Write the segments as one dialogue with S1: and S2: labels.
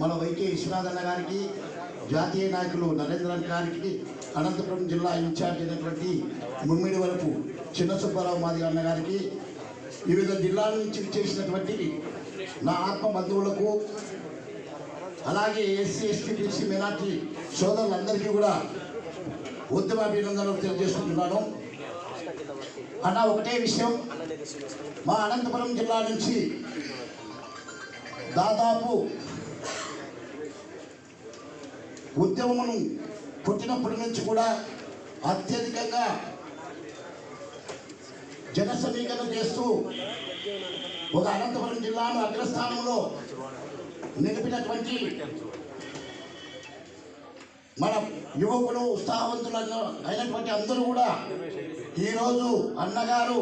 S1: మన వైకే విశ్వనాథన్న గారికి, జాతీయ నాయకులు నరేంద్రన్ గారికి, అనంతపురం జిల్లా ఇన్ఛార్జ్ అయినటువంటి ముమ్మిడి వరపు చిన్న సుబ్బారావు మాదిగ అన్న గారికి, వివిధ జిల్లాల నుంచి చేసినటువంటి నా ఆత్మ బంధువులకు, అలాగే ఎస్సీ ఎస్టీ బీసీ మైనార్టీ సోదరులందరికీ కూడా ఉద్యమ అభినందనలు తెలియజేసుకుంటున్నాను. అన్న ఒకటే విషయం, మా అనంతపురం జిల్లా నుంచి దాదాపు ఉద్యమమును పుట్టినప్పటి నుంచి కూడా అత్యధికంగా జన సమీకరణ చేస్తూ ఒక అనంతపురం జిల్లాను అగ్రస్థానంలో నిలిపినటువంటి మన యువకులు ఉత్సాహవంతులు అయినటువంటి అందరూ కూడా ఈరోజు అన్నగారు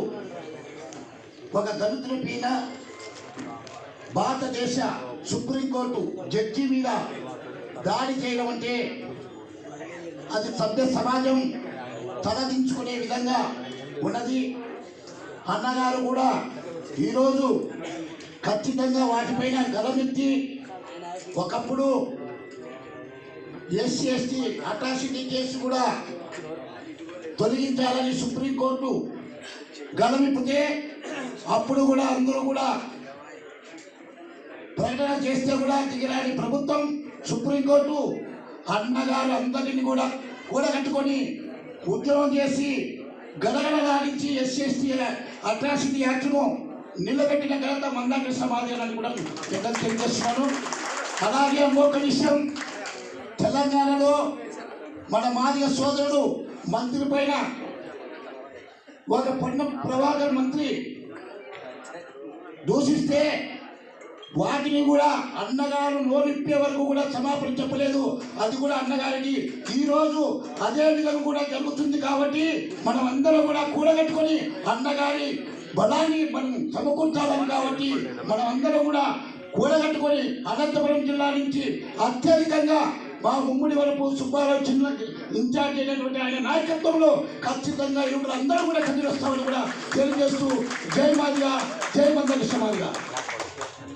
S1: ఒక దళితుల పైన భారతదేశ సుప్రీంకోర్టు జడ్జి మీద దాడి చేయడం అంటే అది సభ్య సమాజం తలదించుకునే విధంగా ఉన్నది. అన్నగారు కూడా ఈరోజు ఖచ్చితంగా వాటిపైన గలమెత్తి ఒకప్పుడు ఎస్సీ ఎస్టీ అట్రాసిటీ కేసు కూడా తొలగించాలని సుప్రీంకోర్టు గలమిప్పితే అప్పుడు కూడా అందరూ కూడా ప్రకటన చేస్తే కూడా దిగిరాని ప్రభుత్వం సుప్రీంకోర్టు అన్నగారు అందరినీ కూడా కూడగట్టుకొని ఉద్యమం చేసి గడగడలాడించి ఎస్సీ ఎస్టీ అట్రాసిటీ యాక్ట్ను నిలబెట్టిన ఘనత మందాకృష్ణ సమాధి అని కూడా తెలియజేస్తున్నాను. అలాగే ఇంకొక విషయం, తెలంగాణలో మన మాదిగ సోదరుడు మంత్రి పైన ఒక పొన్నం ప్రభాకర్ మంత్రి దూషిస్తే వాటిని కూడా అన్నగారు నోరిప్పే వరకు కూడా క్షమాపణ చెప్పలేదు. అది కూడా అన్నగారికి ఈరోజు అదే విధంగా కూడా జరుగుతుంది. కాబట్టి మనం అందరం కూడా కూడగట్టుకొని అన్నగారి బలాన్ని మనం సమకూర్చాలని, కాబట్టి మనం అందరం కూడా కూడగట్టుకొని అనంతపురం జిల్లా నుంచి అత్యధికంగా మా ముమ్మిడి వరపు సుబ్బారావు చిన్న ఇన్ఛార్జ్ అయినటువంటి ఆయన నాయకత్వంలో ఖచ్చితంగా యువకులు అందరూ కూడా కదిలి వస్తామని కూడా తెలియజేస్తూ జై మాదిగ, జై మందకృష్ణ మాదిగ.